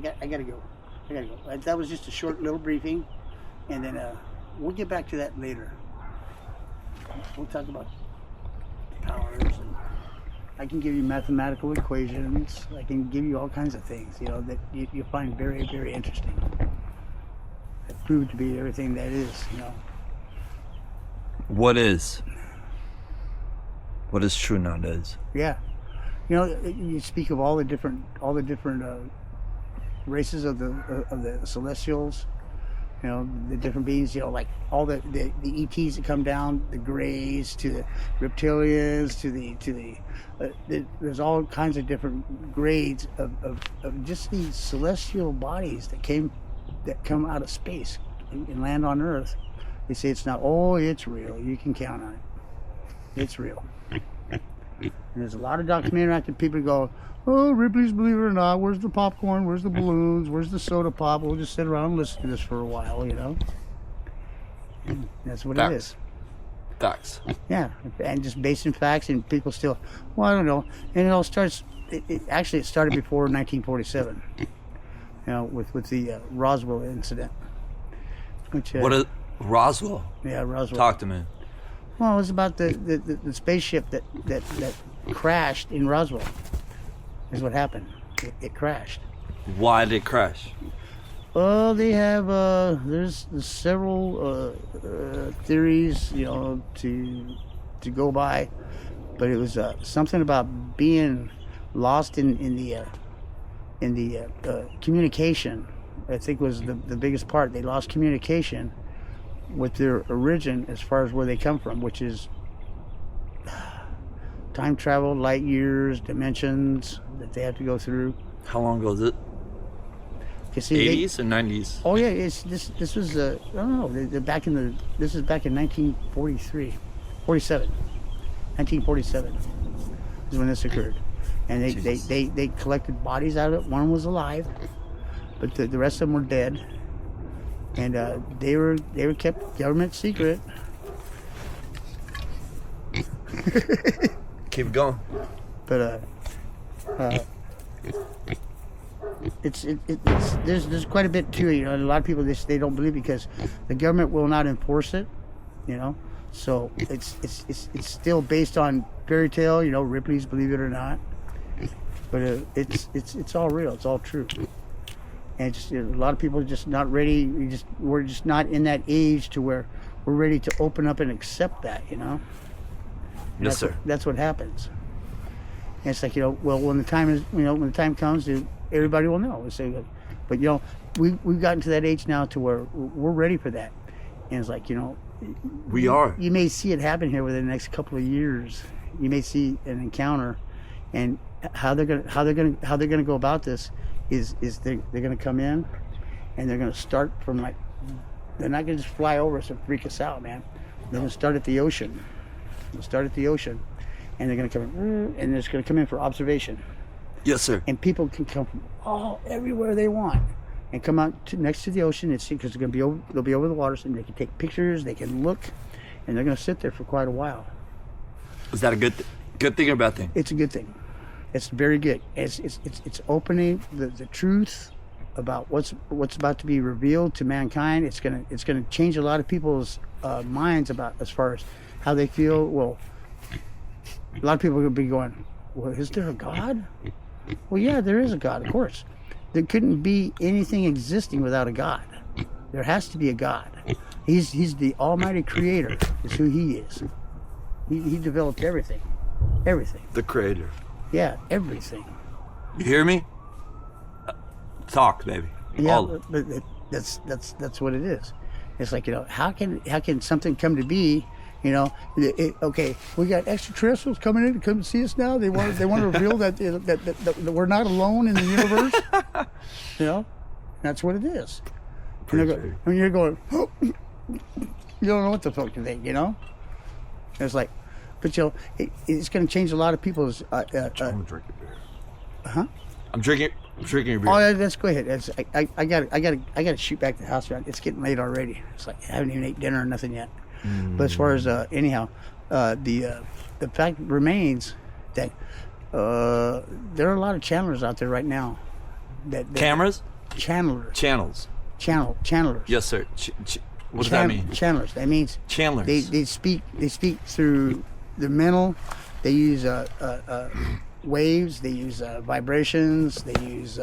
I gotta go. That was just a short little briefing, and then we'll get back to that later. We'll talk about powers, and I can give you mathematical equations. I can give you all kinds of things, that you find very, very interesting. That prove to be everything that is, What is true nowadays? Yeah, you speak of all the different races of the celestials. The different beings, like all the ETs that come down, the Greys to the reptilians there's all kinds of different grades of just these celestial bodies that come out of space and land on Earth. They say it's not, it's real. You can count on it. It's real. And there's a lot of documentary active people go, Ripley's Believe It or Not, where's the popcorn, where's the balloons, where's the soda pop? We'll just sit around and listen to this for a while, And that's what it is. Facts. Yeah, and just based in facts, and people still, I don't know. And it all starts, it started before 1947, with the Roswell incident. Which, what is Roswell? Yeah, Roswell. Talk to me. Well, it was about the spaceship that crashed in Roswell. Is what happened. It crashed. Why did it crash? They have there's several theories, to go by, but it was something about being lost in the communication. I think was the biggest part. They lost communication with their origin as far as where they come from, which is time travel, light years, dimensions that they have to go through. How long ago is it? 80s or 90s? Oh yeah, this was I don't know. This is back in 1947 is when this occurred, and they collected bodies out of it. One was alive, but the rest of them were dead, and they were kept government secret. Keep going. But it's there's quite a bit to it. A lot of people they don't believe because the government will not enforce it. So it's still based on fairy tale. Ripley's Believe It or Not. But it's all real. It's all true. And a lot of people are just not ready. We're just not in that age to where we're ready to open up and accept that. Yes, sir. That's what happens. And it's like, well, when the time comes, everybody will know. But we've gotten to that age now to where we're ready for that. And it's like, we are. You may see it happen here within the next couple of years. You may see an encounter, and how they're gonna go about this is they're gonna come in, and they're gonna start from they're not gonna just fly over us and freak us out, man. They're gonna start at the ocean. They'll start at the ocean, and they're going to come in, and they're just going to come in for observation. Yes, sir. And people can come from everywhere they want, and come out next to the ocean and see, because they'll be over the waters, and they can take pictures, they can look, and they're going to sit there for quite a while. Is that a good thing or bad thing? It's a good thing. It's very good. It's opening the truth about what's about to be revealed to mankind. It's gonna change a lot of people's minds about as far as how they feel. Well, a lot of people are going to be going, well, is there a God? Well, yeah, there is a God, of course. There couldn't be anything existing without a God. There has to be a God. He's the almighty creator, is who he is. He developed everything. Everything. The creator. Yeah, everything. You hear me? Talk, baby. Yeah, but that's what it is. It's like, how can something come to be? Okay, we got extraterrestrials coming in to come see us now. They want to reveal that we're not alone in the universe. That's what it is. And you're going, oh, you don't know what the fuck to think. It's like, but it's going to change a lot of people's. I'm drinking beer. Huh? I'm drinking your beer. Oh, yeah, let's go ahead. I got to shoot back to the house. It's getting late already. It's like I haven't even ate dinner or nothing yet. But as far as anyhow, the fact remains that there are a lot of channelers out there right now Cameras? channelers. Channels. Channelers. Yes, sir. What does that mean? Channelers. That means Chandlers. they speak through the mental. They use waves. They use vibrations. They use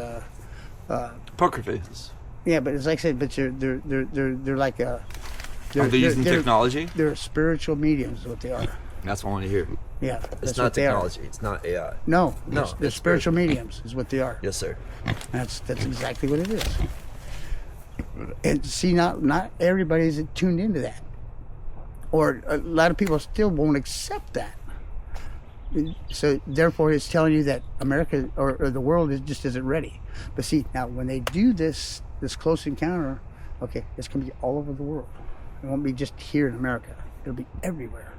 Poker faces. yeah. But it's like I said. But they're like Are they using technology? They're spiritual mediums. Is what they are. That's what I want to hear. Yeah, It's that's not what they are. technology. It's not AI. No, No, they're it's spiritual mediums. Is what they are. Yes, sir. That's exactly what it is. And see, not everybody's tuned into that, or a lot of people still won't accept that. So therefore, it's telling you that America or the world just isn't ready. But see, now when they do this close encounter, okay, it's going to be all over the world. It won't be just here in America. It'll be everywhere.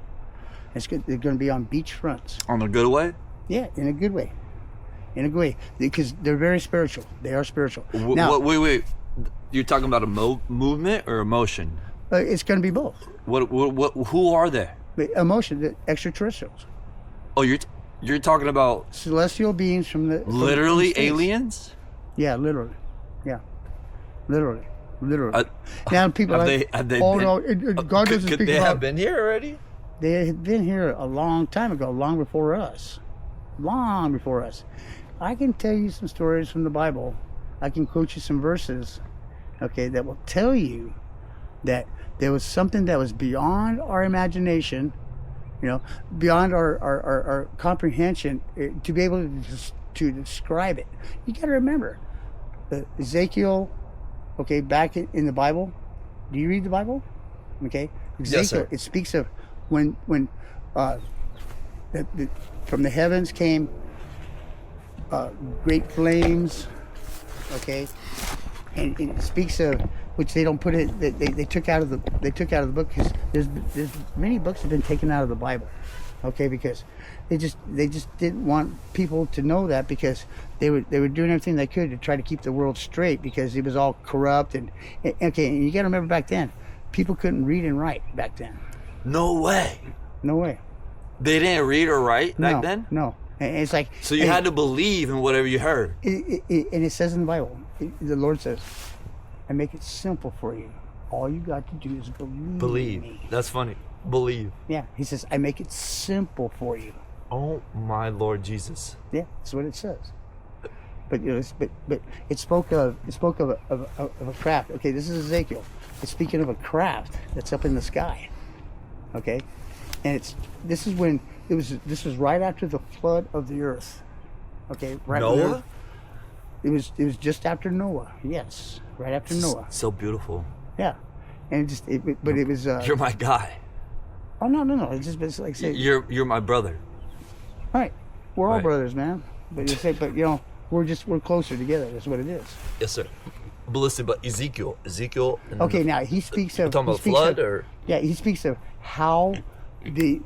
It's good. They're going to be on beach fronts. On the good way? Yeah, in a good way. In a good way, because they're very spiritual. They are spiritual. Now, Wait. You're talking about a movement or emotion? it's going to be both. What? Who are they? But emotion, the extraterrestrials, Oh, you're talking about celestial beings from the literally from space. aliens? Yeah, literally. Yeah, literally. Now people have like, they oh been- no, God doesn't Could speak they about. have been here already? They had been here a long time ago, long before us. Long before us. I can tell you some stories from the Bible. I can quote you some verses, okay, that will tell you that there was something that was beyond our imagination, beyond our comprehension, to be able to describe it. You got to remember, Ezekiel, okay, back in the Bible. Do you read the Bible? Okay, Ezekiel. Yes, sir. It speaks of when from the heavens came great flames. Okay, and it speaks of which they don't put it. They took out of the book because there's many books have been taken out of the Bible. Okay, because they just didn't want people to know that, because they were doing everything they could to try to keep the world straight, because it was all corrupt and okay. And you got to remember, back then, people couldn't read and write back then. No way. No way. They didn't read or write back then? No. And it's like, So you had to believe in whatever you heard. and it says in the Bible, the Lord says, I make it simple for you. All you got to do is believe me. That's funny. Believe. Yeah, he says, I make it simple for you. Oh my Lord Jesus. Yeah, that's what it says. But but it spoke of a craft. Okay, this is Ezekiel. It's speaking of a craft that's up in the sky. Okay, and this was right after the flood of the earth. Okay, right. Noah? It was just after Noah. Yes, right after Noah. So beautiful. Yeah, and but it was. You're my guy. Oh no! It's like say. You're my brother. Right, we're all Right. brothers, man. But you say, we're closer together. That's what it is. Yes, sir. But listen, but Ezekiel. and Okay, now he speaks of. We're talking he about speaks flood of- or Yeah, he speaks of how the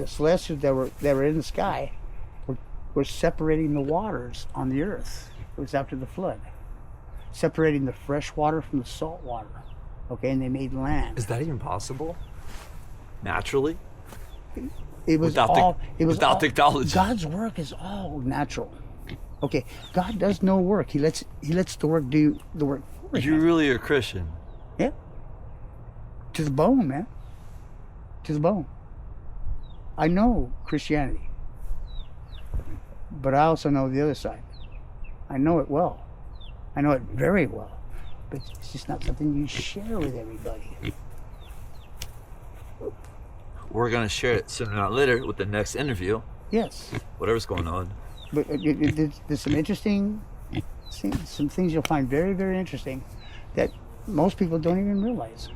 celestials that were in the sky were separating the waters on the earth. It was after the flood, separating the fresh water from the salt water. Okay, and they made land. is that even possible? Naturally? It was without all. It was without all, technology. God's work is all natural. Okay, God does no work. He lets the work do the work for You're him. really a Christian. Yeah. To the bone, man. To the bone. I know Christianity, but I also know the other side. I know it well. I know it very well. But it's just not something you share with everybody. We're going to share it sooner or not later with the next interview, Yes. whatever's going on. But there's some interesting some things you'll find very, very interesting that most people don't even realize.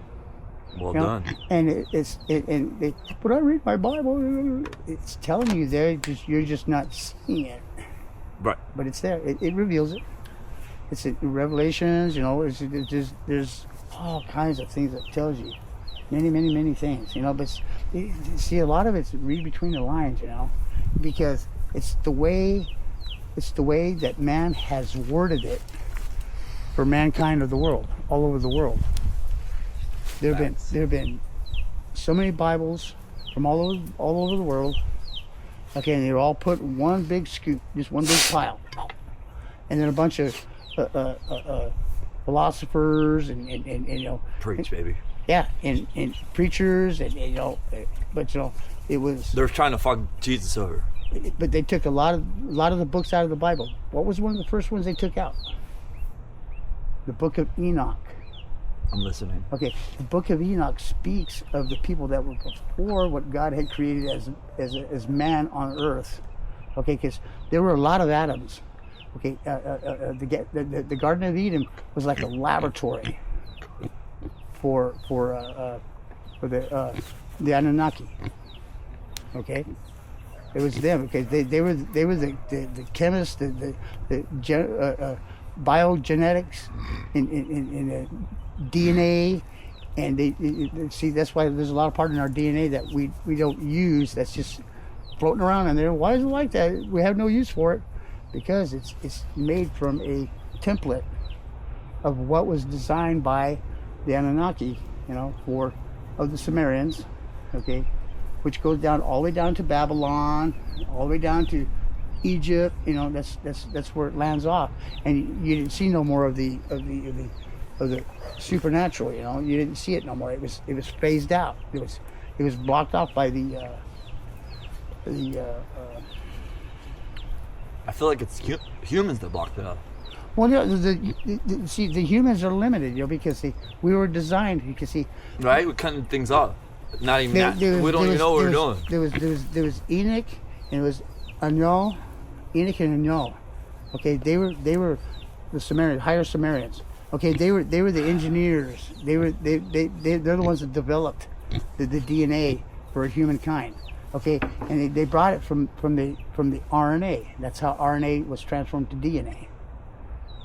Well You know? done. And but I read my Bible. It's telling you there, you're just not seeing it. Right. But it's there. It reveals it. It's in Revelations. There's all kinds of things that tells you many things. But see, a lot of it's read between the lines. Because it's the way that man has worded it for mankind of the world, all over the world. There have been so many Bibles from all over the world. Okay, and they're all put in one big scoop, just one big pile. and then a bunch of philosophers and you know, Preach, baby. yeah, and preachers and you know, but you know, it was. They're trying to fuck Jesus over. But they took a lot of the books out of the Bible. What was one of the first ones they took out? The Book of Enoch. I'm listening. Okay, the Book of Enoch speaks of the people that were before what God had created as man on earth. Okay, because there were a lot of Adams. Okay, the Garden of Eden was like a laboratory for the Anunnaki. Okay, it was them. Okay, they were the chemists, the biogenetics in the DNA, and they see that's why there's a lot of part in our DNA that we don't use. That's just floating around in there. Why is it like that? We have no use for it because it's made from a template of what was designed by the Anunnaki, you know, of the Sumerians, okay, which goes down all the way down to Babylon, all the way down to Egypt. You know, that's where it lands off, and you didn't see no more of the supernatural. You know, you didn't see it no more. It was phased out. It was blocked off by the I feel like it's humans that blocked it up. well, you know, see, the humans are limited, you know, because we were designed. You can see, Right? We're cutting things off. Not even There- that. there was- We don't there even know was- what we're there was- doing. There was Enoch, and it was Enoch, Enoch and Enoch. Okay, they were the Sumerians, higher Sumerians. Okay, they were the engineers. They're the ones that developed the DNA for humankind. Okay, and they brought it from the RNA. That's how RNA was transformed to DNA.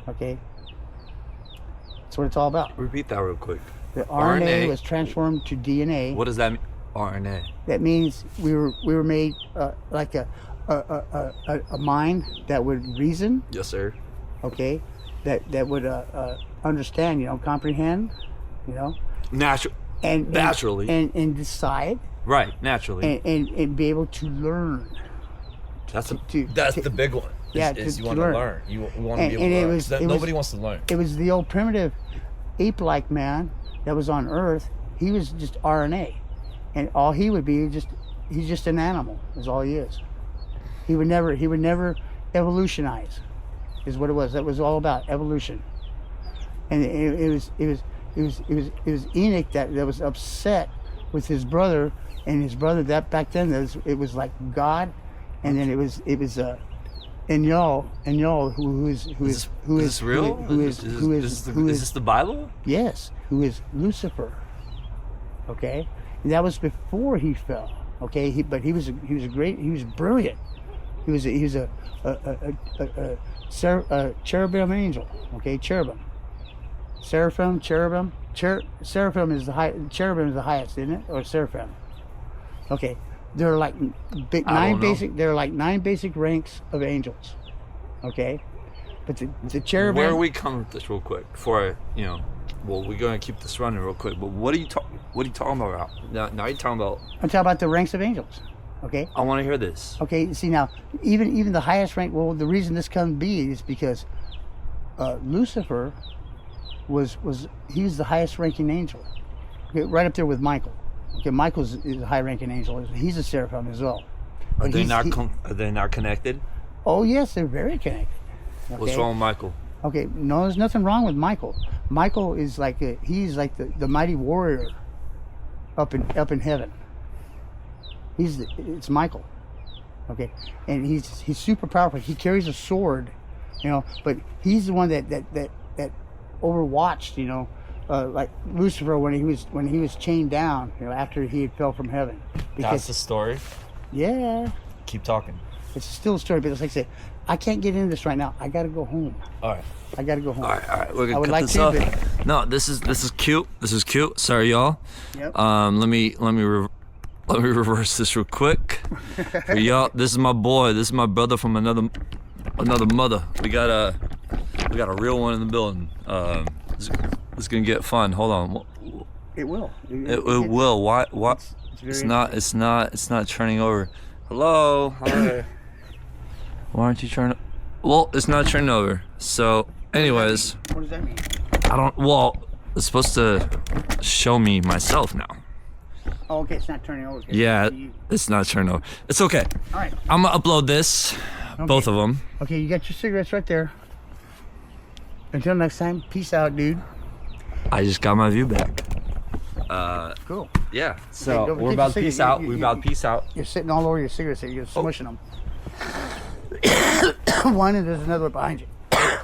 Okay, that's what it's all about. Repeat that real quick. The RNA RNA was transformed to DNA. What does that mean? RNA. That means we were made like a mind that would reason, Yes, sir. okay, that would understand, you know, comprehend, you know, and Naturally. and decide Right. Naturally. and be able to learn. That's That's the big one. Yeah, is to you want to learn. learn. You want to And- be able and to it learn. was- That it was- nobody wants to learn. It was the old primitive ape-like man that was on Earth. He was just RNA, and all he would be he's just an animal. Is all he is. He would never evolutionize. Is what it was. That was all about evolution. And it was Enoch that was upset with his brother, and his brother that back then it was like God, and then it was Enyo who is this real? Is this the Bible? yes, who is Lucifer. Okay, and that was before he fell. Okay, but he was brilliant. He was a cherubim angel. Okay, cherubim. Seraphim, cherubim. Seraphim is the high. Cherubim is the highest, isn't it? Or seraphim? Okay, there are like There are like 9 basic ranks of angels. Okay, but the cherubim. Where are we coming with this real quick? Before well, we're gonna keep this running real quick. But what are you talking about? Now you're talking about. I'm talking about the ranks of angels. Okay. I want to hear this. Okay. See now, even the highest rank. Well, the reason this can be is because Lucifer was the highest ranking angel. Okay, right up there with Michael. Okay, Michael is a high ranking angel. He's a seraphim as well. Are they not connected? Oh yes, they're very connected. Okay? What's wrong with Michael? Okay, no, there's nothing wrong with Michael. Michael is like he's like the mighty warrior up in heaven. It's Michael. Okay, and he's super powerful. He carries a sword, you know, but he's the one that overwatched, you know, like Lucifer when he was chained down, you know, after he had fell from heaven. That's the story. Yeah, Keep talking. it's still a story, but it's like I said, I can't get into this right now. I got to go home. All right. I got to go home. All right. We're I gonna would cut like this to, off. but- No, this is cute. This is cute. Sorry, y'all. Yep. Let me reverse this real quick. For y'all, this is my boy. This is my brother from another mother. We got a real one in the building. It's gonna get fun. Hold on. It will. It will. Why? It's It's not turning over. Hello. Hi. Why aren't you turning? Well, it's not turned over. So, anyways, What does that mean? I don't. Well, it's supposed to show me myself now. Oh, okay, it's not turning over. Okay. Yeah, You- it's not turned over. It's okay. all right. I'm gonna upload this, both of them. Okay, you got your cigarettes right there. Until next time, peace out, dude. I just got my view back. Cool. Yeah. Okay, So don't we're forget about to to peace say- out. you- We're you- about to peace out. You're sitting all over your cigarettes there. You're smushing them. One, and there's another one behind you.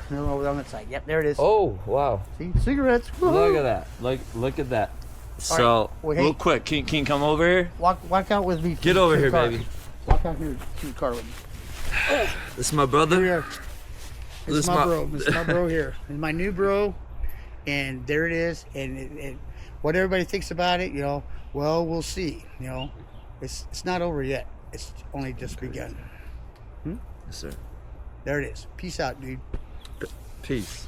Another one over on that side. Yep, there it is. Oh wow! See, cigarettes. Look Woohoo. at that! Look at that! All So right. Well, hey. real quick, can you come over here? Walk out with me. Get to over the here, car. baby. Walk out here to the car with me. This is my Here we brother. are. This This is is my my- bro. This is my bro here. This is my new bro, and there it is. And what everybody thinks about it, well, we'll see. It's not over yet. It's only just begun. Yes, sir. There it is. Peace out, dude. Peace.